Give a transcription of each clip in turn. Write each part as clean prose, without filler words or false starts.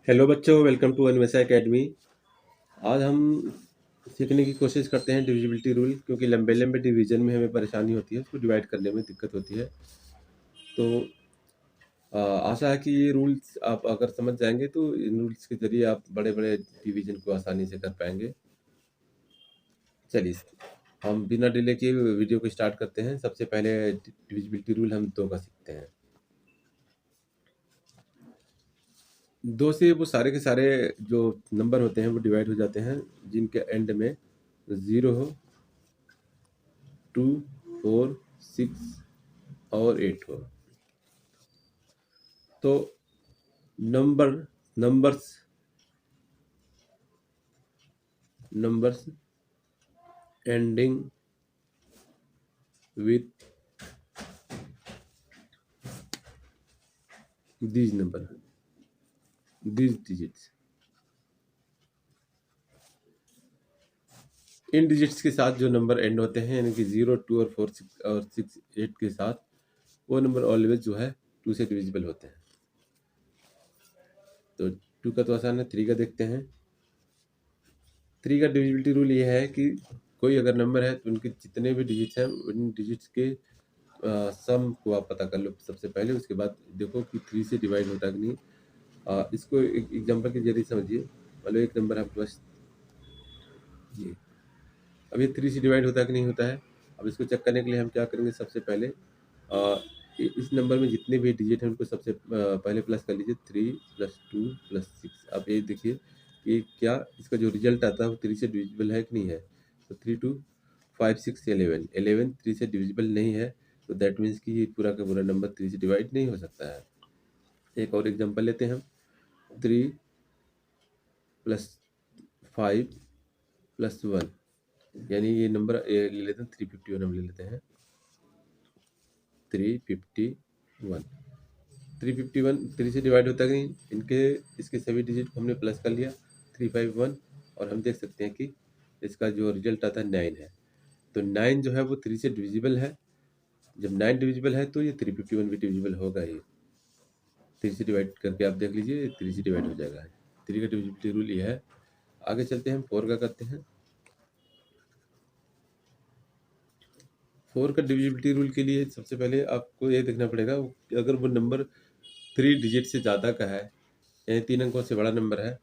Hello बच्चों, welcome to Anvesha academy. आज हम सीखने की कोशिश करते हैं डिविजिबिलिटी रूल, क्योंकि लंबे लंबे डिवीजन में हमें परेशानी होती है, उसको डिवाइड करने में दिक्कत होती है। तो आशा है कि ये रूल्स आप अगर समझ जाएंगे तो इन रूल्स के जरिए आप बड़े बड़े डिवीजन को आसानी से कर पाएंगे। चलिए, हम बिना डिले के वीडियो को स्टार्ट करते हैं। सबसे पहले डिविजिबिलिटी रूल हम दो का सीखते हैं। दो से वो सारे के सारे जो नंबर होते हैं वो डिवाइड हो जाते हैं जिनके एंड में 0 हो, 2, 4, 6 और 8 हो। तो number numbers numbers ending with these number these digits, in digits के साथ जो नंबर एंड होते हैं, यानी कि 0, 2 और 4, 6 और 6, 8 के साथ, वो नंबर ऑलवेज जो है 2 से डिविजिबल होते हैं। तो 2 का तो आसान है, 3 का देखते हैं। 3 का डिविजिबिलिटी रूल ये है कि कोई अगर नंबर है तो उनके जितने भी डिजिट्स हैं उन डिजिट्स के सम को आप पता कर लो सबसे पहले। उसके बाद देखो कि 3 से डिवाइड होता है कि नहीं। इसको एक एग्जांपल के जरिए समझिए। मतलब एक नंबर है आपके पास ये, अब ये 3 से डिवाइड होता है कि नहीं होता है। अब इसको चेक करने के लिए हम क्या करेंगे, सबसे पहले इस नंबर में जितने भी डिजिट हैं उनको सबसे पहले प्लस कर लीजिए। 3 + 2 + 6। अब ये देखिए कि क्या इसका जो रिजल्ट आता है वो 3 से डिविजिबल है कि नहीं है। तो 3, 2, 5, 6, 11 11 3 से डिविजिबल नहीं है। तो दैट मीन्स कि ये पूरा का पूरा नंबर 3 से डिवाइड नहीं हो सकता है। एक और एग्जांपल लेते हैं हम। 3 + 5 + 1, यानी ये नंबर ले लेते हैं 351। हम ले लेते हैं 351। 351 3 से डिवाइड होता है कि नहीं। इनके इसके सभी डिजिट को हमने प्लस कर लिया 351, और हम देख सकते हैं कि इसका जो रिजल्ट आता है 9 है। तो 9 जो है वो 3 से डिविजिबल है। जब 9 डिविजिबल है तो ये 351 भी डिविजिबल होगा ही। 3 से डिवाइड करके आप देख लीजिए 3 से डिवाइड हो जाएगा। 3 का डिविजिबिलिटी रूल ये है। आगे चलते हैं, हम 4 का करते हैं। 4 का डिविजिबिलिटी रूल के लिए सबसे पहले आपको ये देखना पड़ेगा कि अगर वो नंबर 3 डिजिट से ज़्यादा का है, यानी 3 अंकों से बड़ा नंबर है,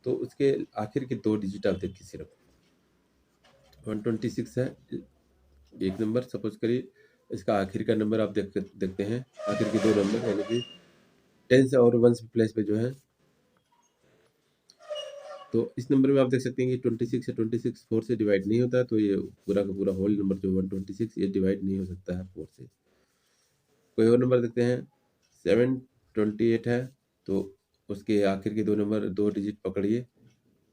तो उसके आखिर के 2 डिजिट आप देखिए। सिर्फ 126 है एक नंबर, सपोज करिए। इसका आखिर का नंबर आप देखते हैं, आखिर के 2 नंबर, यानी कि 10 और 1 प्लेस पे जो है। तो इस नंबर में आप देख सकते हैं कि 26 है। 26 4 से डिवाइड नहीं होता है, तो ये पूरा का पूरा होल नंबर जो 126 ये डिवाइड नहीं हो सकता है 4 से। कोई और नंबर देखते हैं। 728 है, तो उसके आखिर के 2 नंबर 2 डिजिट पकड़िए।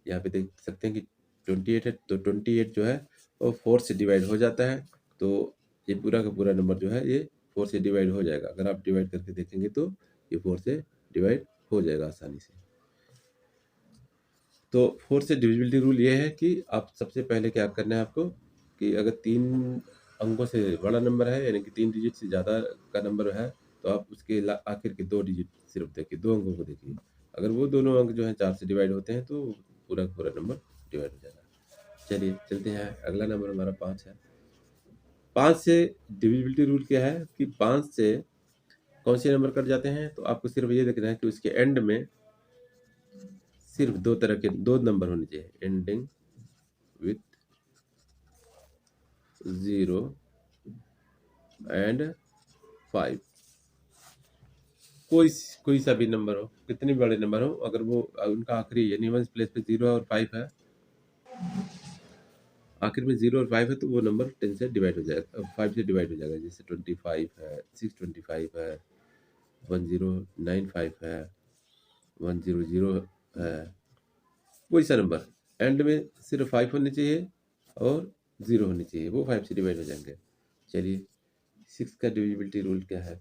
यहाँ पे देख सकते हैं कि 28 है, तो 28 जो है वो 4 से डिवाइड हो जाता है। तो ये पूरा का पूरा नंबर जो है ये 4 से डिवाइड हो जाएगा। अगर आप डिवाइड करके देखेंगे तो ये 4 से डिवाइड हो जाएगा आसानी से। तो 4 से डिविजिबिलिटी रूल ये है कि आप सबसे पहले क्या करना है आपको, कि अगर 3 अंकों से बड़ा नंबर है, यानी कि 3 डिजिट से ज़्यादा का नंबर है, तो आप उसके आखिर के 2 डिजिट सिर्फ देखिए, 2 अंकों को देखिए। अगर वो दोनों अंक जो हैं 4 से डिवाइड होते हैं तो पूरा का पूरा नंबर डिवाइड हो जाएगा। चलिए चलते हैं, अगला नंबर हमारा 5 है। 5 से डिविजिबिलिटी रूल क्या है कि 5 से कौन से नंबर कट जाते हैं, तो आपको सिर्फ ये देखना है कि उसके एंड में सिर्फ 2 तरह के 2 नंबर होने चाहिए, एंडिंग विथ 0 एंड 5। कोई सा भी नंबर हो, कितने भी बड़े नंबर हो, अगर वो उनका आखिरी यानी 1 प्लेस पे 0 और 5 है, आखिर में 0 और 5 है, तो वो नंबर 10 से डिवाइड हो जाएगा, 5 से डिवाइड हो जाएगा। जैसे 25 है, 625 है, 1095 है, 100 है। कोई सा नंबर एंड में सिर्फ 5 होने चाहिए और 0 होनी चाहिए, वो 5 से डिवाइड हो जाएंगे। चलिए, 6 का डिविजिबिलिटी रूल क्या है।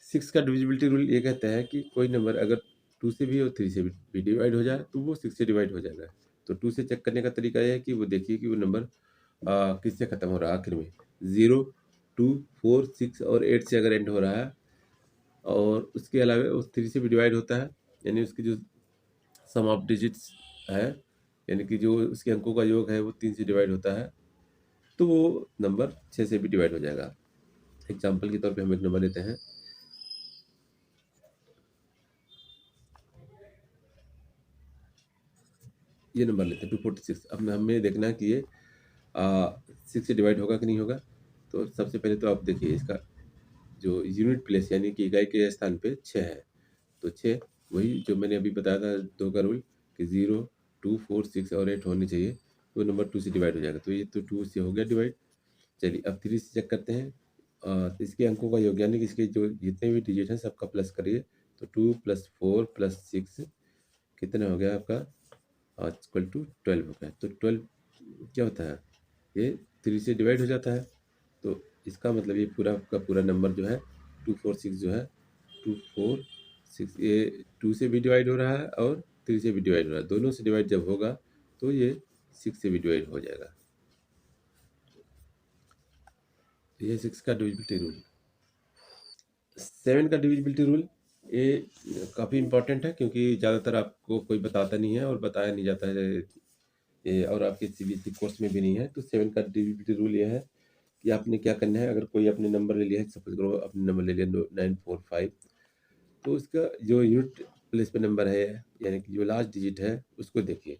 6 का डिविजिबिलिटी रूल ये कहता है कि कोई नंबर अगर 2 से भी और 3 से भी डिवाइड हो जाए तो वो 6 से डिवाइड हो जाएगा। तो 2 से चेक करने का तरीका ये है कि वो देखिए कि वो नंबर किससे ख़त्म हो रहा है आखिर में। 0, 2, 4, 6 और 8 से अगर एंड हो रहा है, और उसके अलावा उस 3 से भी डिवाइड होता है, यानी उसकी जो सम ऑफ डिजिट्स है, यानी कि जो उसके अंकों का योग है वो 3 से डिवाइड होता है, तो वो नंबर 6 से भी डिवाइड हो जाएगा। एग्जाम्पल के तौर पे हम एक नंबर लेते हैं, ये नंबर लेते हैं 246। अब हमें देखना है कि ये 6 से डिवाइड होगा कि नहीं होगा। तो सबसे पहले तो आप देखिए इसका जो यूनिट प्लेस यानी कि इकाई के स्थान पे 6 है, तो 6 वही जो मैंने अभी बताया था 2 का रूल कि 0, 2, 4, 6 और 8 होने चाहिए, तो नंबर 2 से डिवाइड हो जाएगा। तो ये तो 2 से हो गया डिवाइड। चलिए अब 3 से चेक करते हैं। इसके अंकों का योग यानी कि इसके जो जितने भी डिजिट हैं सबका प्लस करिए। तो 2 + 4 + 6 कितना हो गया आपका, इक्वल टू 12 हो गया। तो 12 क्या होता है, ये 3 से डिवाइड हो जाता है। तो इसका मतलब ये पूरा का पूरा नंबर जो है 246 जो है 246, ये 2 से भी डिवाइड हो रहा है और 3 से भी डिवाइड हो रहा है। दोनों से डिवाइड जब होगा तो ये 6 से भी डिवाइड हो जाएगा। ये 6 का डिविजिबिलिटी रूल। 7 का डिविजिबिलिटी रूल ये काफ़ी इंपॉर्टेंट है, क्योंकि ज़्यादातर आपको कोई बताता नहीं है और बताया नहीं जाता है ये, और आपके सीबीएसई कोर्स में भी नहीं है। तो 7 का डिविजिबिलिटी रूल ये है कि आपने क्या करना है, अगर कोई अपने नंबर ले लिया है, सपोज करो अपने नंबर ले लिया 945, तो उसका जो यूनिट प्लेस पे नंबर है यानी कि जो लास्ट डिजिट है उसको देखिए,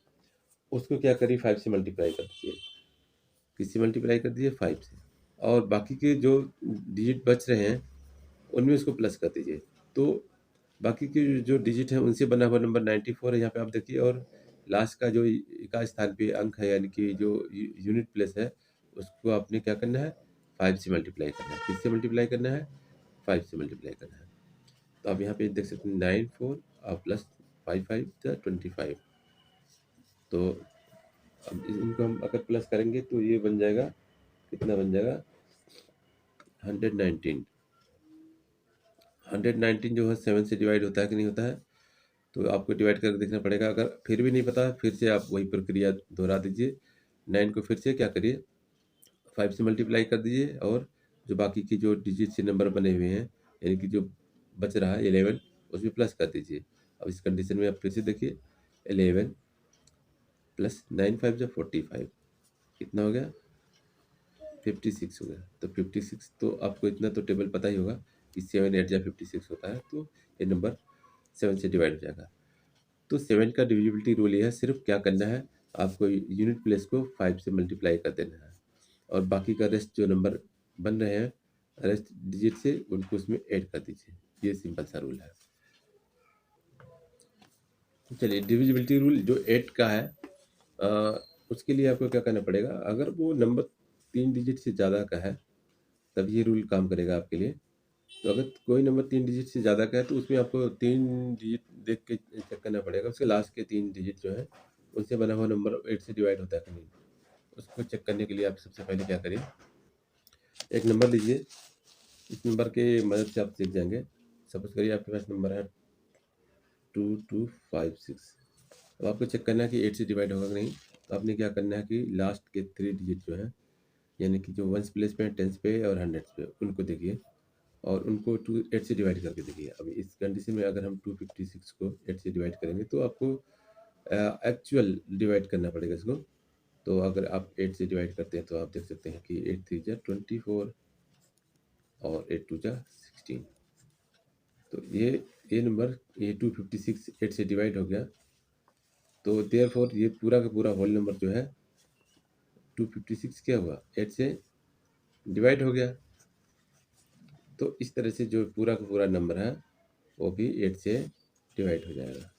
उसको क्या करिए 5 से मल्टीप्लाई कर दीजिए। किससे मल्टीप्लाई कर दीजिए, 5 से। और बाकी के जो डिजिट बच रहे हैं उनमें उसको प्लस कर दीजिए। तो बाकी के जो डिजिट हैं उनसे बना हुआ नंबर 94 है यहाँ पे आप देखिए, और लास्ट का जो का स्थान पे अंक है यानी कि जो यूनिट प्लेस है उसको आपने क्या करना है, 5 से मल्टीप्लाई करना है। किससे मल्टीप्लाई करना है, 5 से मल्टीप्लाई करना है। तो आप यहाँ पे देख सकते हैं 94 और प्लस 5 5 25। तो अब इनको हम अगर प्लस करेंगे तो ये बन जाएगा, कितना बन जाएगा, 119। 119 जो है 7 से डिवाइड होता है कि नहीं होता है, तो आपको डिवाइड करके देखना पड़ेगा। अगर फिर भी नहीं पता, फिर से आप वही प्रक्रिया दोहरा दीजिए। 9 को फिर से क्या करिए, 5 से मल्टीप्लाई कर दीजिए, और जो बाकी की जो डिजिट से नंबर बने हुए हैं यानी कि जो बच रहा है 11, उसमें प्लस कर दीजिए। अब इस कंडीशन में आप फिर से देखिए, 11 + 9 5 जो 45, कितना हो गया, 56 हो गया। तो 56, तो आपको इतना तो टेबल पता ही होगा कि 7 8 जा 56 होता है, तो ये नंबर 7 से डिवाइड हो जाएगा। तो 7 का डिविजिबिलिटी रूल ये है, सिर्फ क्या करना है, आपको यूनिट प्लेस को 5 से मल्टीप्लाई कर देना है, और बाकी का रेस्ट जो नंबर बन रहे हैं रेस्ट डिजिट से उनको उसमें ऐड कर दीजिए। ये सिंपल सा रूल है। चलिए डिविजिबिलिटी रूल जो 8 का है, अ, उसके लिए आपको क्या करना पड़ेगा, अगर वो नंबर 3 डिजिट से ज़्यादा का है तब ये रूल काम करेगा आपके लिए। तो अगर कोई नंबर 3 डिजिट से ज़्यादा का है तो उसमें आपको 3 डिजिट देख के चेक करना पड़ेगा, उसके लास्ट के 3 डिजिट जो है उनसे बना हुआ नंबर 8 से डिवाइड होता है कि नहीं। उसको चेक करने के लिए आप सबसे पहले क्या करिए, एक नंबर लीजिए, इस नंबर के मदद से आप सीख जाएंगे। सपोज करिए आपके पास नंबर है 2256। अब आपको चेक करना है कि 8 से डिवाइड होगा कि नहीं। तो आपने क्या करना है कि लास्ट के 3 डिजिट जो है यानी कि जो वंस प्लेस पे, टेंस पे और हंड्रेड्स पे, उनको देखिए और उनको 8 से डिवाइड करके देखिए। अब इस कंडीशन में अगर हम 256 को 8 से डिवाइड करेंगे तो आपको एक्चुअल डिवाइड करना पड़ेगा इसको। तो अगर आप 8 से डिवाइड करते हैं तो आप देख सकते हैं कि 8 3 जा 24 और 8 2 जा 16। तो ये नंबर ये 256 8 से डिवाइड हो गया। तो देयरफॉर ये पूरा का पूरा होल नंबर जो है 256 क्या हुआ, 8 से डिवाइड हो गया। तो इस तरह से जो पूरा का पूरा नंबर है वो भी 8 से डिवाइड हो जाएगा।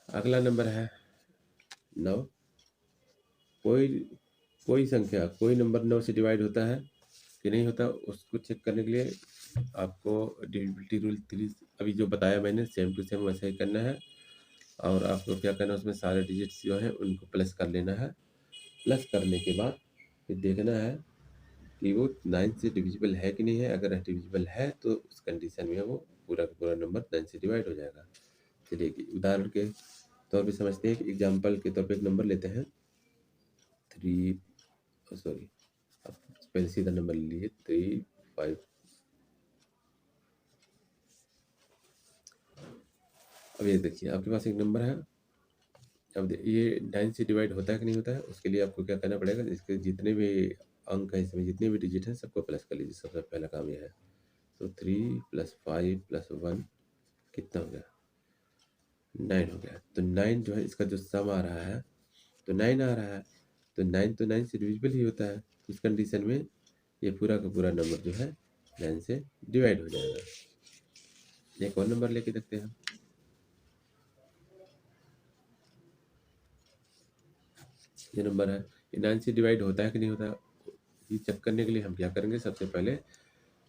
अगला नंबर है 9। कोई कोई संख्या, कोई नंबर 9 से डिवाइड होता है कि नहीं होता, उसको चेक करने के लिए आपको डिविजिबिलिटी रूल 3 अभी जो बताया मैंने सेम टू सेम वैसा ही करना है। और आपको क्या करना है, उसमें सारे डिजिट्स जो हैं उनको प्लस कर लेना है। प्लस करने के बाद फिर देखना है कि वो 9 से डिविजिबल है कि नहीं है। अगर डिविजिबल है तो उस कंडीशन में वो पूरा का पूरा नंबर 9 से डिवाइड हो जाएगा। चलिए कि उदाहरण के तौर पे समझते हैं कि एग्जाम्पल के तौर पे एक नंबर लेते हैं 3, सॉरी आप पहले सीधा नंबर ले लीजिए 3 5। अब ये देखिए आपके पास एक नंबर है। अब ये 9 से डिवाइड होता है कि नहीं होता है, उसके लिए आपको क्या करना पड़ेगा, इसके जितने भी अंक हैं, इसमें जितने भी डिजिट हैं सबको प्लस कर लीजिए। सबसे पहला काम ये है। तो 3 + 5 + 1 कितना हो गया, 9 हो गया। तो 9 जो है इसका जो सम आ रहा है तो 9 आ रहा है। तो 9 से डिविजिबल ही होता है। तो इस कंडीशन में ये पूरा का पूरा नंबर जो है 9 से डिवाइड हो जाएगा। एक और नंबर लेके देखते हैं। ये नंबर है, ये 9 से डिवाइड होता है कि नहीं होता, ये चेक करने के लिए हम क्या करेंगे, सबसे पहले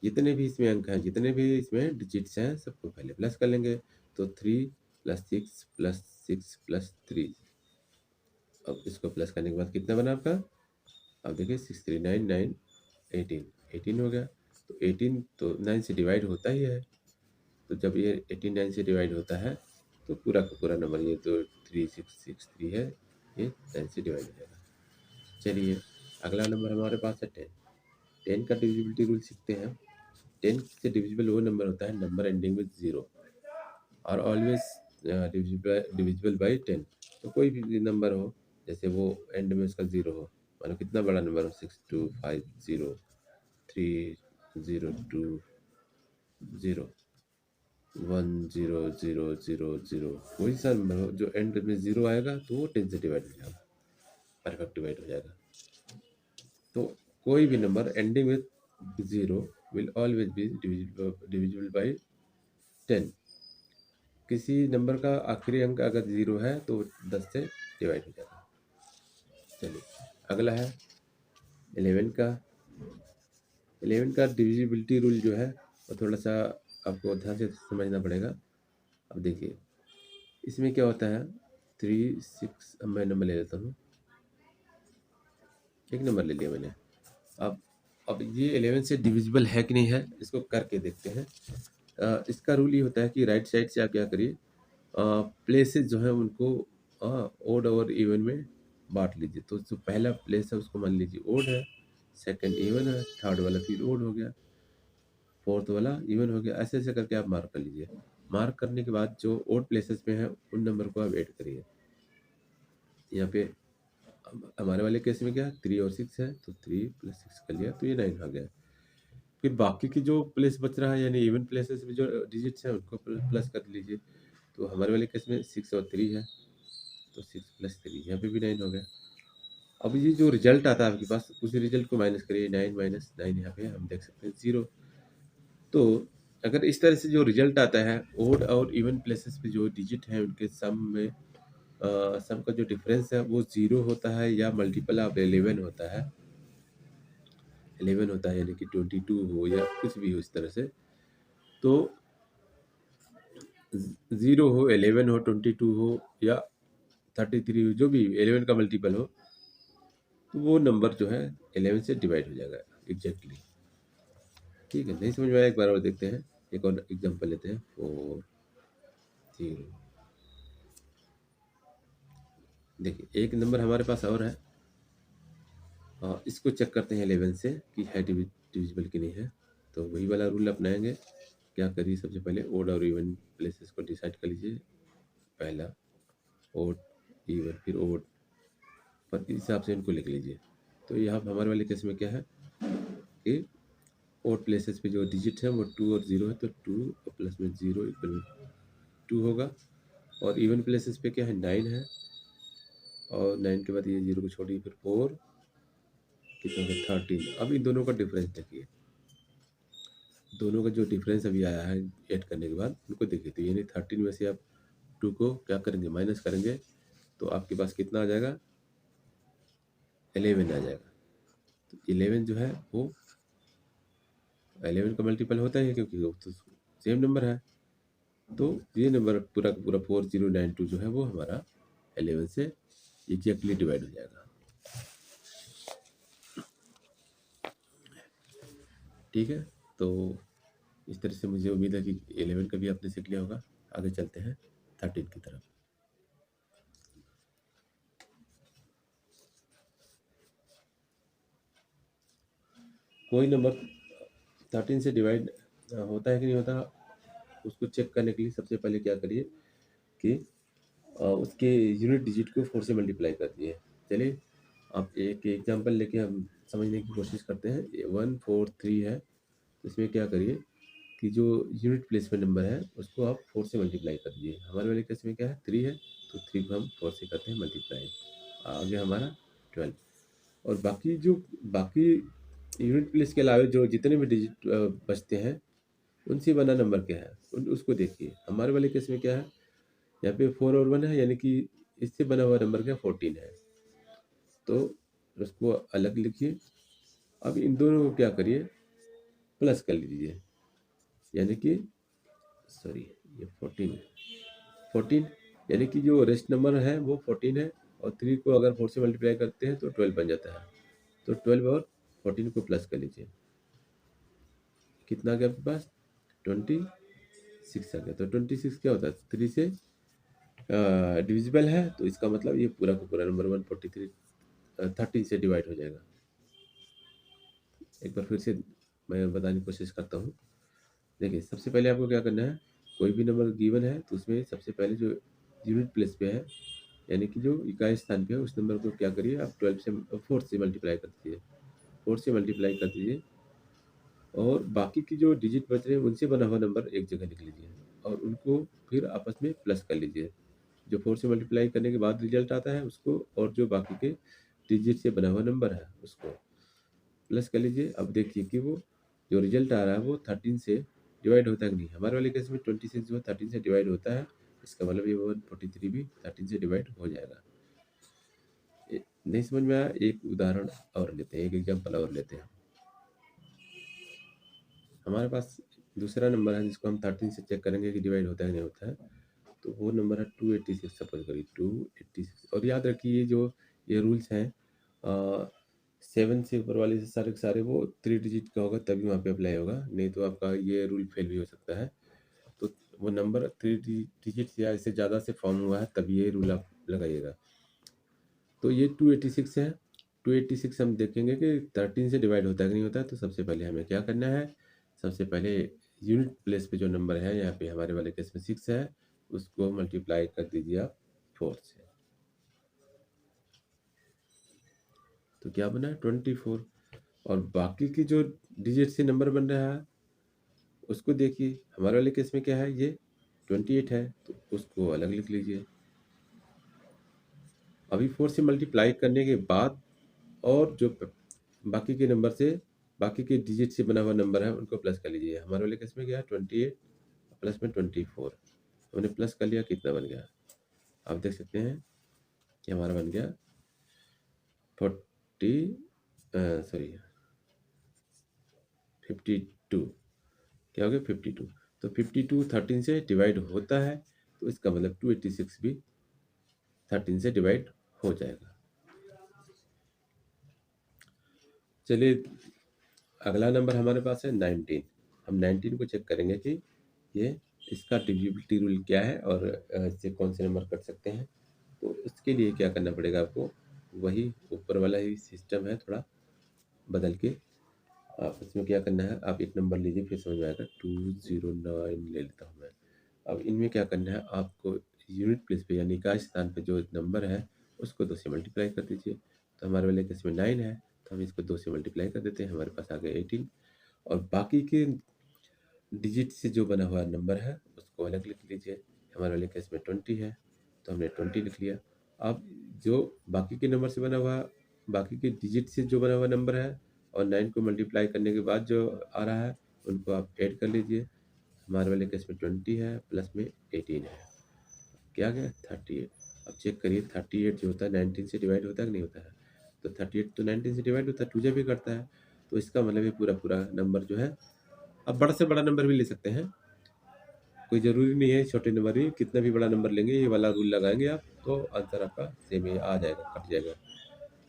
जितने भी इसमें अंक हैं, जितने भी इसमें डिजिट्स हैं, सबको पहले प्लस कर लेंगे। तो 3 + 6 + 6 + 3। अब इसको प्लस करने के बाद कितना बना आपका, अब देखिए 6 3 9 9 18 18 हो गया। तो 18 तो 9 से डिवाइड होता ही है। तो जब ये 18 9 से डिवाइड होता है तो पूरा का पूरा नंबर, ये तो 3663 है, ये 9 से डिवाइड हो जाएगा। चलिए अगला नंबर हमारे पास है 10। 10 का डिविजिबिलिटी रूल सीखते हैं। 10 से डिविजिबल वो नंबर होता है नंबर एंडिंग विद 0 और ऑलवेज डिविजिबल बाई 10। तो कोई भी नंबर हो, जैसे वो एंड में उसका 0 हो, मानो कितना बड़ा नंबर हो, 6250 3002 0 1000, कोई सा नंबर हो जो एंड में 0 आएगा तो वो 10 से डिवाइड हो जाएगा, परफेक्ट डिवाइड हो जाएगा। तो कोई भी number ending with 0 will always be divisible by 10। किसी नंबर का आखिरी अंक अगर 0 है तो 10 से डिवाइड हो जाएगा। चलिए अगला है 11 का। 11 का डिविजिबिलिटी रूल जो है वो थोड़ा सा आपको ध्यान से समझना पड़ेगा। अब देखिए इसमें क्या होता है, 3 6, अब मैं नंबर ले लेता हूँ, एक नंबर ले लिया मैंने। अब ये 11 से डिविजिबल है कि नहीं है, इसको करके देखते हैं। इसका रूल ये होता है कि राइट साइड से आप क्या करिए, प्लेसेस जो है उनको ओड और इवन में बांट लीजिए। तो जो पहला प्लेस है उसको मान लीजिए ओड है, सेकंड इवन है, थर्ड वाला फिर ओड हो गया, फोर्थ वाला इवन हो गया। ऐसे ऐसे करके आप मार्क कर लीजिए। मार्क करने के बाद जो ओड प्लेसेस में है उन नंबर को आप ऐड करिए। यहाँ पे हमारे वाले केस में क्या 3 और 6 है, तो 3 + 6 कर लिया तो ये 9 आ गया। फिर बाकी की जो प्लेस बच रहा है यानी इवन प्लेसेस में जो डिजिट्स हैं उनको प्लस कर लीजिए। तो हमारे वाले केस में 6 और 3 है, तो 6 + 3 यहाँ पे भी 9 हो गया। अब ये जो रिजल्ट आता है आपके पास, उसी रिजल्ट को माइनस करिए। 9 - 9 यहाँ पे हम देख सकते हैं 0। तो अगर इस तरह से जो रिजल्ट आता है, ओड और इवन प्लेसेस पे जो डिजिट हैं उनके सम में सम का जो डिफरेंस है वो 0 होता है या मल्टीपल ऑफ 11 होता है। 11 होता है यानी कि 22 हो या कुछ भी हो इस तरह से। तो 0 हो, 11 हो, 22 हो या 33 हो, जो भी 11 का मल्टीपल हो, तो वो नंबर जो है 11 से डिवाइड हो जाएगा एग्जैक्टली। ठीक है, नहीं समझ में आया, एक बार और देखते हैं। एक और एग्जांपल लेते हैं। 4 0। देखिए एक नंबर हमारे पास और है, इसको चेक करते हैं 11 से कि है डिविजिबल कि नहीं है। तो वही वाला रूल अपनाएंगे। क्या करिए, सबसे पहले ओड और इवन प्लेसेस को डिसाइड कर लीजिए। पहला ओड, इवन, फिर ओड, पर इस हिसाब से इनको लिख लीजिए। तो यहाँ हमारे वाले केस में क्या है कि ओड प्लेसेस पे जो डिजिट है वो 2 और 0 है, तो 2 और प्लस में 0 इक्वल 2 होगा। और इवन प्लेसेस पे क्या है 9 है, और 9 के बाद ये 0 को छोड़िए, फिर 4 कितना होगा 13। अब इन दोनों का डिफरेंस देखिए, दोनों का जो डिफरेंस अभी आया है ऐड करने के बाद उनको देखिए। तो यानी 13 में से आप 2 को क्या करेंगे, माइनस करेंगे, तो आपके पास कितना आ जाएगा, 11 आ जाएगा। तो 11 जो है वो 11 का मल्टीपल होता है क्योंकि वो तो सेम नंबर है। तो ये नंबर पूरा का पूरा 4092 जो है वो हमारा 11 से एग्जैक्टली डिवाइड हो जाएगा। ठीक है, तो इस तरह से मुझे उम्मीद है कि 11 का भी आपने सीख लिया होगा। आगे चलते हैं 13 की तरफ। कोई नंबर 13 से डिवाइड होता है कि नहीं होता, उसको चेक करने के लिए सबसे पहले क्या करिए, कि उसके यूनिट डिजिट को 4 से मल्टीप्लाई कर दिए। चलिए आप एक एग्जांपल लेके हम समझने की कोशिश करते हैं। 143 है, तो इसमें क्या करिए कि जो यूनिट प्लेस में नंबर है उसको आप 4 से मल्टीप्लाई कर दीजिए। हमारे वाले केस में क्या है 3 है, तो 3 को हम 4 से करते हैं मल्टीप्लाई, आ गया हमारा 12। और बाकी यूनिट प्लेस के अलावा जो जितने भी डिजिट बचते हैं उनसे बना नंबर क्या है उसको देखिए। हमारे वाले केस में क्या है, यहाँ पे 4 और 1 है, यानी कि इससे बना हुआ नंबर क्या 14 है, तो उसको अलग लिखिए। अब इन दोनों को क्या करिए प्लस कर लीजिए, यानी कि सॉरी ये 14 है, 14 यानी कि जो रेस्ट नंबर है वो 14 है, और 3 को अगर 4 से मल्टीप्लाई करते हैं तो 12 बन जाता है। तो 12 और 14 को प्लस कर लीजिए, कितना आ गया आपके पास 26 आ गया। तो 26 क्या होता है 3 से डिविजिबल है, तो इसका मतलब ये पूरा का पूरा नंबर 143 13 से डिवाइड हो जाएगा। एक बार फिर से मैं बताने की कोशिश करता हूँ। देखिए सबसे पहले आपको क्या करना है, कोई भी नंबर गिवन है तो उसमें सबसे पहले जो यूनिट प्लेस पे है, यानी कि जो इकाई स्थान पे है, उस नंबर को क्या करिए आप 12 से 4 से मल्टीप्लाई कर दीजिए, 4 से मल्टीप्लाई कर दीजिए। और बाकी की जो डिजिट बच रहे हैं उनसे बना हुआ नंबर एक जगह लिख लीजिए, और उनको फिर आपस में प्लस कर लीजिए। जो 4 से मल्टीप्लाई करने के बाद रिजल्ट आता है उसको, और जो बाकी के डिजिट से बना हुआ नंबर है उसको प्लस कर लीजिए। अब देखिए कि वो जो रिजल्ट आ रहा है वो 13 से डिवाइड होता है कि नहीं। हमारे वाले केस में 26 जो 13 से डिवाइड होता है, इसका मतलब ये 143 भी 13 से डिवाइड हो जाएगा। नहीं समझ में आया, एक उदाहरण और लेते हैं, एक एग्जाम्पल और लेते हैं। हमारे पास दूसरा नंबर है जिसको हम 13 से चेक करेंगे कि डिवाइड होता है कि नहीं होता है, तो वो नंबर है 286, सपोज करिए 286। और याद रखिए जो ये रूल्स हैं 7 से ऊपर वाले से सारे के सारे वो 3 डिजिट का होगा तभी वहाँ पे अप्लाई होगा, नहीं तो आपका ये रूल फेल भी हो सकता है। तो वो नंबर 3 डिजिट या इससे ज़्यादा से फॉर्म हुआ है तभी ये रूल आप लगाइएगा। तो ये 286 है, 286 हम देखेंगे कि 13 से डिवाइड होता है कि नहीं होता है। तो सबसे पहले हमें क्या करना है, सबसे पहले यूनिट प्लेस पे जो नंबर है यहाँ पे हमारे वाले केस में 6 है, उसको मल्टीप्लाई कर दीजिए आप 4 से, तो क्या बना 24। और बाकी की जो डिजिट से नंबर बन रहा है उसको देखिए। हमारे वाले केस में क्या है ये 28 है, तो उसको अलग लिख लीजिए। अभी 4 से मल्टीप्लाई करने के बाद और जो बाकी के नंबर से बाकी के डिजिट से बना हुआ नंबर है उनको प्लस कर लीजिए। हमारे वाले केस में क्या है 28 प्लस में 24, हमने प्लस कर लिया, कितना बन गया आप देख सकते हैं कि हमारा बन गया 52। क्या हो गया 52। तो 52 13 से डिवाइड होता है, तो इसका मतलब 286 भी 13 से डिवाइड हो जाएगा। चलिए अगला नंबर हमारे पास है 19। हम 19 को चेक करेंगे कि ये इसका डिविजिबिलिटी रूल क्या है और इससे कौन से नंबर कट सकते हैं। तो इसके लिए क्या करना पड़ेगा आपको, वही ऊपर वाला ही सिस्टम है, थोड़ा बदल के आप इसमें क्या करना है, आप एक नंबर लीजिए फिर समझ में आएगा। 209 ले लेता हूँ मैं। अब इनमें क्या करना है आपको, यूनिट प्लेस पे यानी इकाई स्थान पे जो नंबर है उसको 2 से मल्टीप्लाई कर दीजिए। तो हमारे वाले केस में 9 है, तो हम इसको 2 से मल्टीप्लाई कर देते हैं, हमारे पास आ गया 18। और बाकी के डिजिट से जो बना हुआ नंबर है उसको अलग लिख लीजिए। हमारे वाले केस में 20 है, तो हमने 20 लिख लिया। अब जो बाकी के नंबर से बना हुआ, बाकी के डिजिट से जो बना हुआ नंबर है और 9 को मल्टीप्लाई करने के बाद जो आ रहा है उनको आप ऐड कर लीजिए। हमारे वाले केस में 20 है प्लस में 18 है, क्या गया 38। अब चेक करिए 38 जो होता है 19 से डिवाइड होता है कि नहीं होता है। तो 38 तो 19 से डिवाइड होता है, 2 भी करता है। तो इसका मतलब ये पूरा पूरा नंबर जो है, अब बड़ा से बड़ा नंबर भी ले सकते हैं, कोई ज़रूरी नहीं है छोटे नंबर ही, कितना भी बड़ा नंबर लेंगे ये वाला रूल लगाएंगे आप तो आंसर आपका सेम ही आ जाएगा, कट जाएगा,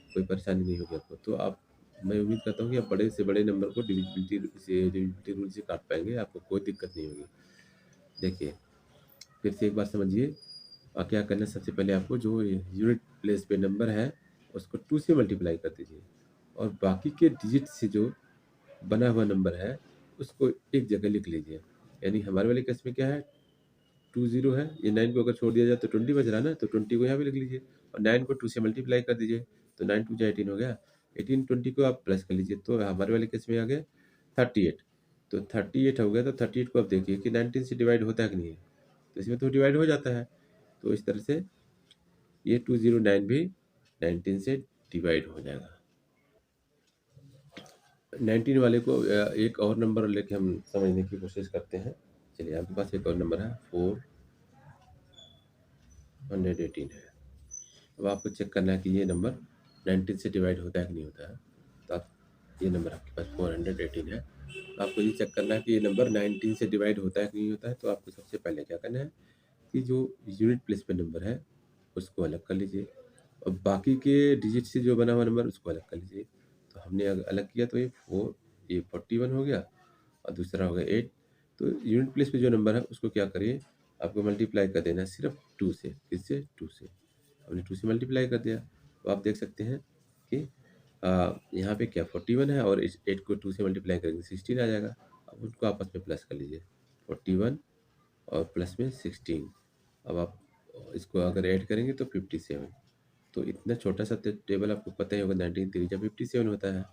कोई परेशानी नहीं होगी आपको। तो आप, मैं उम्मीद करता हूँ कि आप बड़े से बड़े नंबर को डिविजिबिलिटी रूल से काट पाएंगे, आपको कोई दिक्कत नहीं होगी। देखिए फिर से एक बार समझिए, क्या करना है, सबसे पहले आपको जो यूनिट प्लेस पे नंबर है उसको 2 से मल्टीप्लाई कर दीजिए, और बाकी के डिजिट से जो बना हुआ नंबर है उसको एक जगह लिख लीजिए। यानी हमारे वाले केस में क्या है 20 है, ये 9 को अगर छोड़ दिया जाए तो 20 बच रहा है ना, तो 20 को यहाँ पे लिख लीजिए और 9 को 2 से मल्टीप्लाई कर दीजिए, तो 9 2 जा 18 हो गया। 18 20 को आप प्लस कर लीजिए, तो हमारे वाले केस में आ गया 38। तो 38 हो गया, तो 38 को आप देखिए कि 19 से डिवाइड होता है कि नहीं है, तो इसमें तो डिवाइड हो जाता है। तो इस तरह से ये 209 भी 19 से डिवाइड हो जाएगा। 19 वाले को एक और नंबर लेके हम समझने की कोशिश करते हैं। चलिए, आपके पास एक और नंबर है 418 है। अब आपको चेक करना है कि ये नंबर 19 से डिवाइड होता है कि नहीं होता है। तो आप, ये नंबर आपके पास 418 है, तो आपको ये चेक करना है कि ये नंबर 19 से डिवाइड होता है कि नहीं होता है। तो आपको सबसे पहले क्या करना है कि जो यूनिट प्लेस पे नंबर है उसको अलग कर लीजिए और बाकी के डिजिट से जो बना हुआ नंबर उसको अलग कर लीजिए। तो हमने अलग किया, तो ये 41 हो गया और दूसरा हो गया 8। तो यूनिट प्लेस पे जो नंबर है उसको क्या करिए, आपको मल्टीप्लाई कर देना है सिर्फ 2 से। किससे? 2 से। हमने 2 से मल्टीप्लाई कर दिया, तो आप देख सकते हैं कि यहाँ पे क्या 41 है और इस 8 को 2 से मल्टीप्लाई करेंगे 16 आ जाएगा। अब उनको आपस में प्लस कर लीजिए, 41 और प्लस में 16। अब आप इसको अगर ऐड करेंगे तो 57। तो इतना छोटा सा टेबल आपको पता ही होगा, 19 3 57 होता है,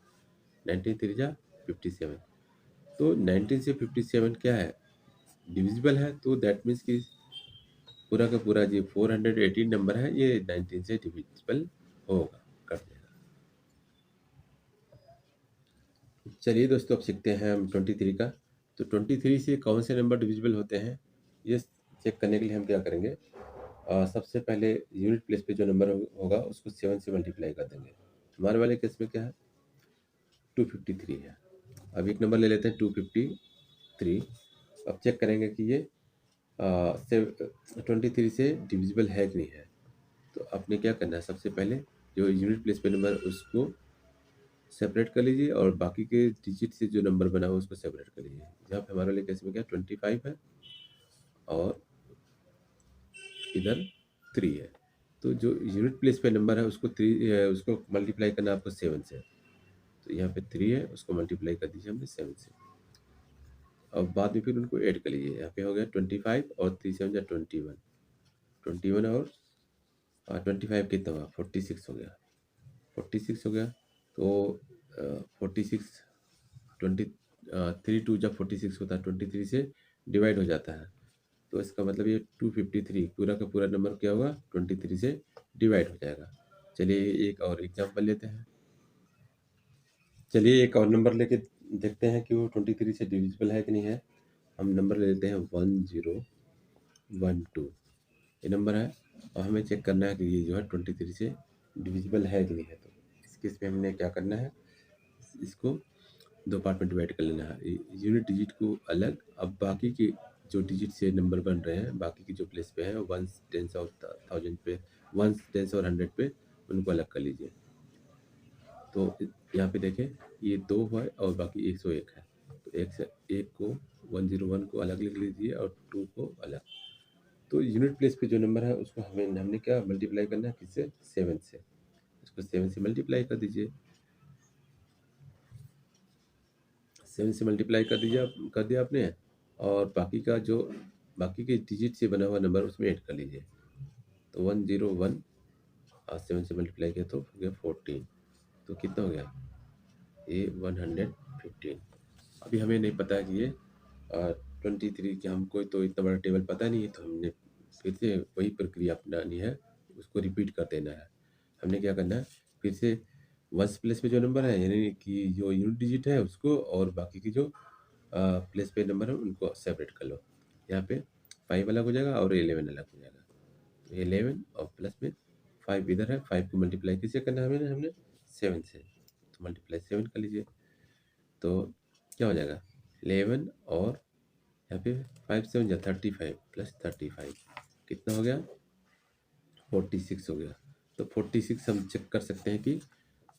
19 3 57। तो 19 से 57 क्या है, डिविजिबल है। तो दैट मीन्स कि पूरा का पूरा जो 418 नंबर है ये 19 से डिविजिबल होगा, कर देगा। चलिए दोस्तों, अब सीखते हैं हम 23 का। तो 23 से कौन से नंबर डिविजिबल होते हैं ये चेक करने के लिए हम क्या करेंगे, सबसे पहले यूनिट प्लेस पे जो नंबर होगा उसको 7 से मल्टीप्लाई कर देंगे। हमारे वाले केस में क्या है, 253 है। अब एक नंबर ले लेते हैं 253। अब चेक करेंगे कि ये 23 से डिविजिबल है कि नहीं है। तो आपने क्या करना है, सबसे पहले जो यूनिट प्लेस पे नंबर उसको सेपरेट कर लीजिए और बाकी के डिजिट से जो नंबर बना हुआ उसको सेपरेट कर लीजिए। जहाँ पे हमारे वाले केस में क्या 25 है और इधर 3 है। तो जो यूनिट प्लेस पे नंबर है उसको मल्टीप्लाई करना है आपको 7 से। तो यहाँ पे 3 है, उसको मल्टीप्लाई कर दीजिए हमने 7 से। और बाद में फिर उनको ऐड कर लीजिए, यहाँ पे हो गया 25 और 3 7 21। 21 और 25 कितना हुआ, 46 हो गया। 46 हो गया, तो 46 20 3 2 जब 46 होता है, 23 से डिवाइड हो जाता है। तो इसका मतलब ये 253 पूरा का पूरा नंबर क्या होगा, 23 से डिवाइड हो जाएगा। चलिए एक और एग्जांपल लेते हैं। चलिए एक और नंबर लेके देखते हैं कि वो 23 से डिविजिबल है कि नहीं है। हम नंबर ले लेते हैं 1012। ये नंबर है और हमें चेक करना है कि ये जो है 23 से डिविजिबल है कि नहीं है। तो इस केस में हमने क्या करना है, इसको दो पार्ट में डिवाइड कर लेना है, यूनिट डिजिट को अलग। अब बाकी के जो डिजिट से नंबर बन रहे हैं, बाकी के जो प्लेस पे हैं, वंस टेंस और थाउजेंड पे, वंस टेंस और 100 पे, उनको अलग कर लीजिए। तो यहाँ पे देखें, ये 2 है और बाकी 101 है। तो एक को 101 को अलग लिख लीजिए और 2 को अलग। तो यूनिट प्लेस पे जो नंबर है उसको हमने क्या मल्टीप्लाई करना है, किससे, 7 से। इसको 7 से मल्टीप्लाई कर दीजिए, 7 से मल्टीप्लाई कर दिया आपने। और बाकी के डिजिट से बना हुआ नंबर उसमें ऐड कर लीजिए। तो 101 और 7 से मल्टीप्लाई किया तो हो गया 14। तो कितना हो गया, ये 115। अभी हमें नहीं पता है कि ये 23 की, हमको तो इतना बड़ा टेबल पता नहीं है, तो हमने फिर से वही प्रक्रिया अपनानी है, उसको रिपीट कर देना है। हमने क्या करना है, फिर से वंस प्लेस पे जो नंबर है, यानी कि जो यूनिट डिजिट है उसको और बाकी की जो प्लेस पे नंबर है उनको सेपरेट कर लो। यहाँ पे 5 अलग हो जाएगा और 11 अलग हो जाएगा। तो 11 और प्लस में 5 इधर है, 5 को मल्टीप्लाई किससे करना है हमने 7 से। तो मल्टीप्लाई 7 कर लीजिए, तो क्या हो जाएगा 11 और यहाँ पे 5 7 या 35 प्लस 35 कितना हो गया, 46 हो गया। तो 46 हम चेक कर सकते हैं कि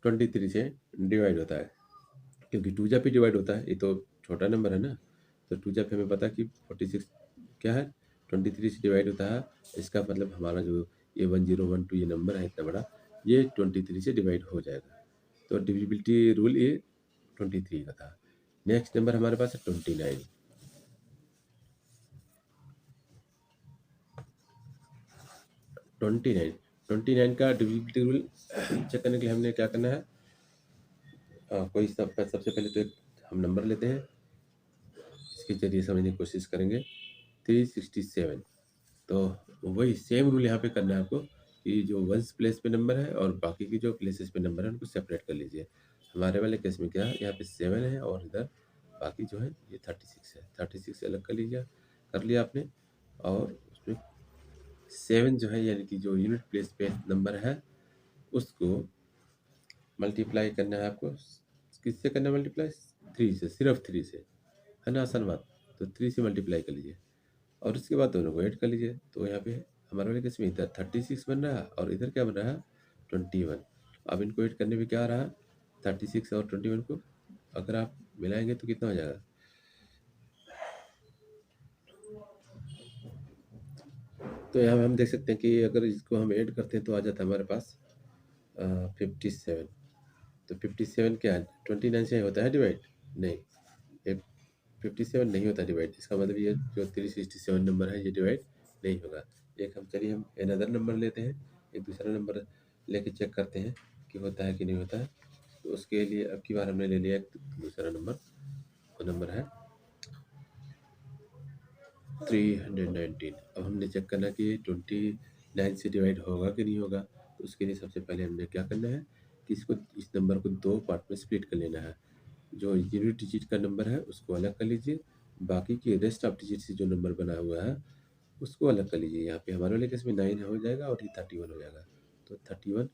23 से डिवाइड होता है, क्योंकि 2 जा पे डिवाइड होता है, ये तो छोटा नंबर है ना। तो 2 जा पे हमें पता है कि 46 क्या है, 23 से डिवाइड होता है। इसका मतलब हमारा जो ये 1012 ये नंबर है इतना बड़ा, ये 23 से डिवाइड हो जाएगा। तो डिविजिबिलिटी रूल ये 23 का था। नेक्स्ट नंबर हमारे पास है 29। 29 का डिविजिबिलिटी रूल चेक करने के लिए हमने क्या करना है, सबसे पहले तो एक हम नंबर लेते हैं, इसके जरिए समझने की कोशिश करेंगे। 367, तो वही सेम रूल यहाँ पे करना है आपको कि जो वंस प्लेस पे नंबर है और बाकी की जो प्लेसेस पे नंबर है उनको सेपरेट कर लीजिए। हमारे वाले केस में क्या है, यहाँ पे 7 है और इधर बाकी जो है ये 36 है। 36 अलग कर लीजिए, कर लिया आपने। और उसमें 7 जो है यानी कि जो यूनिट प्लेस पे नंबर है उसको मल्टीप्लाई करना है आपको। किससे करना है मल्टीप्लाई? 3 से, सिर्फ 3 से, है ना, आसान बात। तो 3 से मल्टीप्लाई कर लीजिए और उसके बाद दोनों को ऐड कर लीजिए। तो यहाँ पे हमारे वाले केस में इधर 36 बन रहा है और इधर क्या बन रहा है, 21। अब इनको ऐड करने में क्या आ रहा है, 36 और 21 को अगर आप मिलाएंगे तो कितना हो जाएगा, तो यहाँ पे हम देख सकते हैं कि अगर इसको हम ऐड करते हैं तो आ जाता है हमारे पास 57। तो 57 क्या है, 29 से होता है डिवाइड? नहीं, ये 57 नहीं होता डिवाइड। इसका मतलब ये जो 367 नंबर है ये डिवाइड नहीं होगा। चलिए हम अनदर नंबर लेते हैं, एक दूसरा नंबर लेके चेक करते हैं कि होता है कि नहीं होता है। तो उसके लिए अब की बार हमने ले लिया एक दूसरा नंबर, वो नंबर है 319। अब हमने चेक करना कि 29 से डिवाइड होगा कि नहीं होगा। तो उसके लिए सबसे पहले हमने क्या करना है कि इस नंबर को 2 पार्ट में स्प्लिट कर लेना है। जो यूनिट डिजिट का नंबर है उसको अलग कर लीजिए, बाकी के रेस्ट ऑफ डिजिट से जो नंबर बना हुआ है उसको अलग कर लीजिए। यहाँ पे हमारे वाले केस में 9 हो जाएगा और ये 31 हो जाएगा। तो 31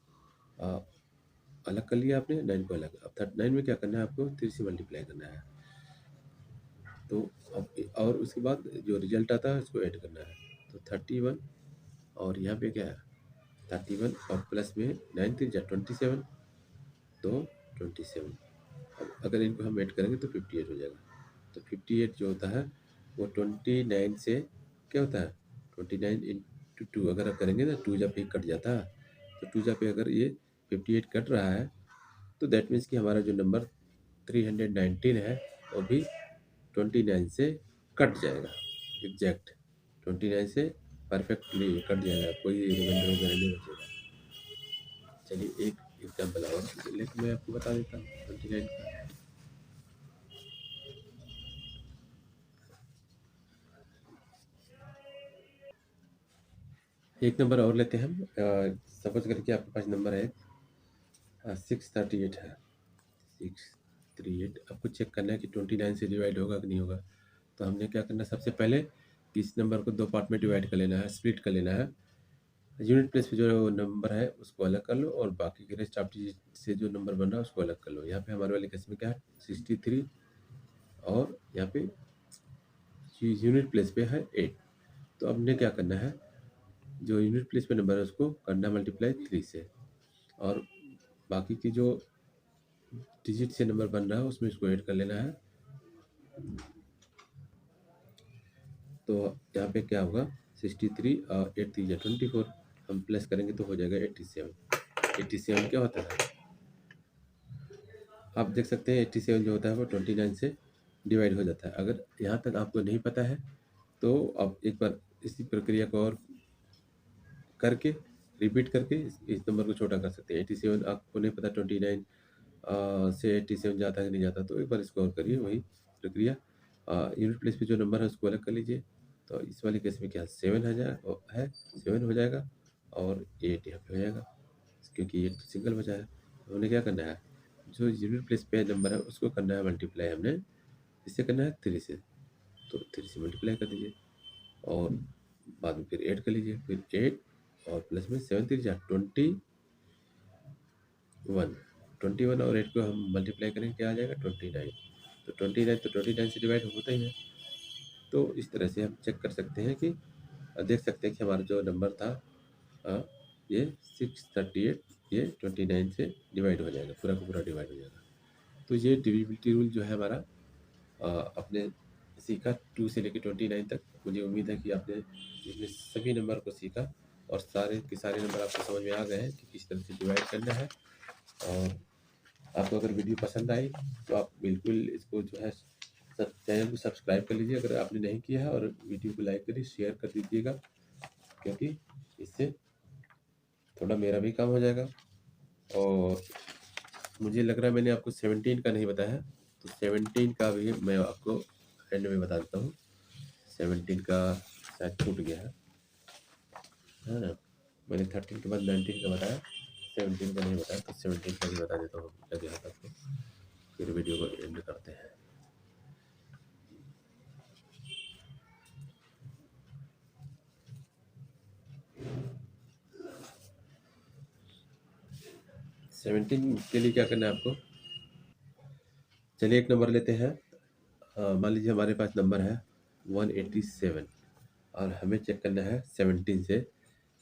अलग कर लिया आपने, 9 को अलग। अब 39 में क्या करना है आपको, 3 से मल्टीप्लाई करना है। तो अब और उसके बाद जो रिजल्ट आता है उसको ऐड करना है। तो 31 और यहाँ पे क्या है 31 और प्लस में 9 3 जा 27, तो 27। अब अगर इनको हम ऐड करेंगे तो 58 हो जाएगा। तो 58 जो होता है वो 29 से क्या होता है, 29 इंटू 2 अगर आप करेंगे ना, 2 जब पे कट जाता है, तो 2 जब पे अगर ये 58 कट रहा है तो दैट मीन्स कि हमारा जो नंबर 319 है वो भी 29 से कट जाएगा। एग्जैक्ट 29 से परफेक्टली कट जाएगा, कोई रिमाइंडर वगैरह नहीं बचेगा। चलिए एक एग्जाम्पल और लेकर मैं आपको बता देता हूँ 29 का। एक नंबर और लेते हैं हम। सपोज करें कि आपके पास नंबर है 638 है। 638 आपको चेक करना है कि 29 से डिवाइड होगा कि नहीं होगा। तो हमने क्या करना है, सबसे पहले कि इस नंबर को 2 पार्ट में डिवाइड कर लेना है, स्प्लिट कर लेना है। यूनिट प्लेस पे जो नंबर है उसको अलग कर लो और बाकी के रेस्ट ऑफ डिजिट से जो नंबर बन रहा है उसको अलग कर लो। यहाँ पे हमारे वाले केस में क्या है 63 और यहाँ पे यूनिट प्लेस पे है 8। तो अब हमने क्या करना है, जो यूनिट प्लेस पे नंबर है उसको करना मल्टीप्लाई 3 से और बाकी की जो डिजिट से नंबर बन रहा है उसमें इसको ऐड कर लेना है। तो यहाँ पे क्या होगा 63 और 8 3 24, हम प्लस करेंगे तो हो जाएगा 87। 87 क्या होता है, आप देख सकते हैं 87 जो होता है वो 29 से डिवाइड हो जाता है। अगर यहाँ तक आपको नहीं पता है तो आप एक बार इसी प्रक्रिया को और करके रिपीट करके इस नंबर को छोटा कर सकते हैं। 87 आपको नहीं पता 29 से 87 जाता है कि नहीं जाता, तो एक बार इसको और करिए वही प्रक्रिया। यूनिट प्लेस पे जो नंबर है उसको अलग कर लीजिए। तो इस वाले केस में क्या 7 है 7 हो जाएगा और 8 यहाँ पे हो जाएगा क्योंकि 8 सिंगल बचा है। तो हमने क्या करना है, जो यूनिट प्लेस पे नंबर है उसको करना है मल्टीप्लाई, हमने इससे करना है 3 से। तो 3 से मल्टीप्लाई कर दीजिए और बाद में फिर ऐड कर लीजिए, फिर 8 और प्लस में 7 3 जा 21। 21 और 8 को हम मल्टीप्लाई करेंगे क्या आ जाएगा 29। तो 29 से डिवाइड होता ही है। तो इस तरह से हम चेक कर सकते हैं कि देख सकते हैं कि हमारा जो नंबर था अ, ये 638 ये 29 से डिवाइड हो जाएगा, पूरा का पूरा डिवाइड हो जाएगा। तो ये डिविजिबिलिटी रूल जो है हमारा आपने सीखा 2 से लेकर 29 तक। मुझे उम्मीद है कि आपने इसमें सभी नंबर को सीखा और सारे के सारे नंबर आपको समझ में आ गए हैं कि किस तरह से डिवाइड करना है। और आपको अगर वीडियो पसंद आई तो आप बिल्कुल इसको जो है चैनल को सब्सक्राइब कर लीजिए अगर आपने नहीं किया है, और वीडियो को लाइक करिए, शेयर कर दीजिएगा, क्योंकि इससे थोड़ा मेरा भी काम हो जाएगा। और मुझे लग रहा है मैंने आपको 17 का नहीं बताया, तो 17 का भी मैं आपको एंड में बता देता हूँ। 17 का शायद छूट गया है ना। मैंने 13 के बाद 19 का बताया, 17 का नहीं बताया, तो 17 का भी बता देता हूँ लगे हाथ आपको, फिर वीडियो को एंड करते हैं। सेवनटीन के लिए क्या करना है आपको, चलिए एक नंबर लेते हैं। मान लीजिए हमारे पास नंबर है 187 और हमें चेक करना है 17 से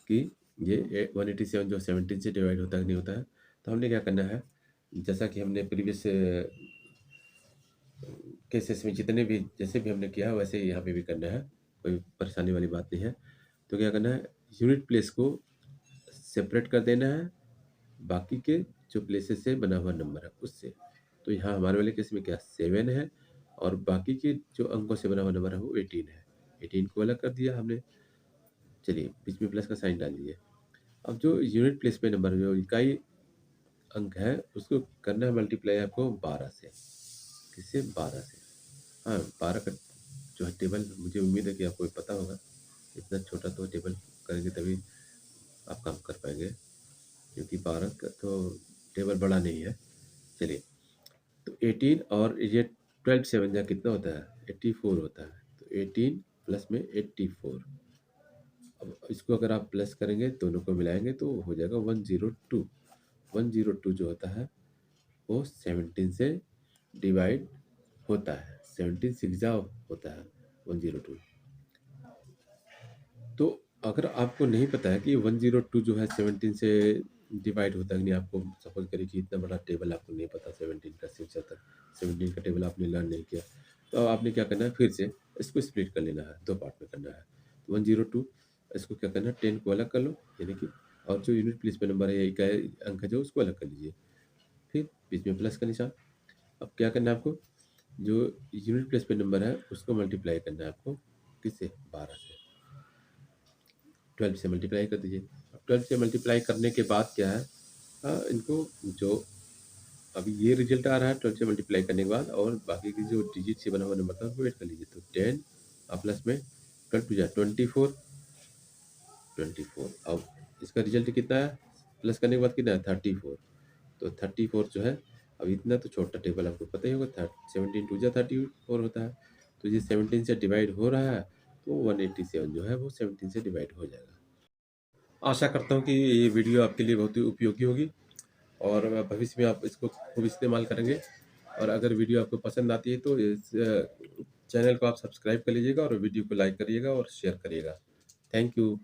कि ये 187 जो 17 से डिवाइड होता है कि नहीं होता है। तो हमने क्या करना है, जैसा कि हमने प्रीवियस केसेस में जितने भी जैसे भी हमने किया वैसे ही यहाँ पे भी करना है, कोई परेशानी वाली बात नहीं है। तो क्या करना है, यूनिट प्लेस को सेपरेट कर देना है बाकी के जो प्लेसेस से बना हुआ नंबर है उससे। तो यहाँ हमारे वाले केस में क्या 7 है और बाकी के जो अंकों से बना हुआ नंबर है वो 18 है। 18 को अलग कर दिया हमने। चलिए बीच में प्लस का साइन डाल दीजिए। अब जो यूनिट प्लेस पे नंबर जो इकाई अंक है उसको करना है मल्टीप्लाई आपको 12 से। किससे? 12 से। हाँ 12 का जो है टेबल, मुझे उम्मीद है कि आपको पता होगा। इतना छोटा तो टेबल करेंगे तभी आप काम कर पाएंगे, क्योंकि 12 का तो टेबल बड़ा नहीं है। चलिए, तो 18 और ये 12 से बन जा कितना होता है? 84 होता है। तो 18 प्लस में 84। अब इसको अगर आप प्लस करेंगे दोनों को मिलाएंगे तो हो जाएगा 102। 102 जो होता है वो 17 से डिवाइड होता है। 17 सिक्सा होता है 102। तो अगर आपको नहीं पता है कि 102 जो है 17 से डिवाइड होता है कि नहीं, आपको सपोज करिए कि इतना बड़ा टेबल आपको नहीं पता 17 का सिक्सा तक, 17 का टेबल आपने लर्न नहीं किया, तो आपने क्या करना है, फिर से इसको स्प्लिट कर लेना है, दो पार्ट में करना है। तो 102 इसको क्या करना है, 10 को अलग कर लो, यानी कि और जो यूनिट प्लेस पे नंबर है इकाई अंक है जो उसको अलग कर लीजिए, फिर बीच में प्लस का निशान। अब क्या करना है आपको, जो यूनिट प्लेस पे नंबर है उसको मल्टीप्लाई करना है आपको, किससे? 12 से। 12 से मल्टीप्लाई कर दीजिए। अब 12 से मल्टीप्लाई करने के बाद क्या है, इनको जो अभी ये रिजल्ट आ रहा है 12 से मल्टीप्लाई करने के बाद, और बाकी की जो डिजिट से बना हुआ नंबर था उसको ऐड कर लीजिए। तो 10 और प्लस में 12 टू जा 24। 24 अब इसका रिजल्ट कितना है, प्लस करने के बाद कितना है? 34। तो 34 जो है, अब इतना तो छोटा टेबल आपको पता ही होगा, 17 टू जा 34 होता है। तो ये 17 से डिवाइड हो रहा है, तो 187 जो है वो 17 से डिवाइड हो जाएगा। आशा करता हूँ कि ये वीडियो आपके लिए बहुत ही उपयोगी होगी और भविष्य में आप इसको खूब इस्तेमाल करेंगे। और अगर वीडियो आपको पसंद आती है तो इस चैनल को आप सब्सक्राइब कर लीजिएगा और वीडियो को लाइक करिएगा और शेयर करिएगा। Thank you.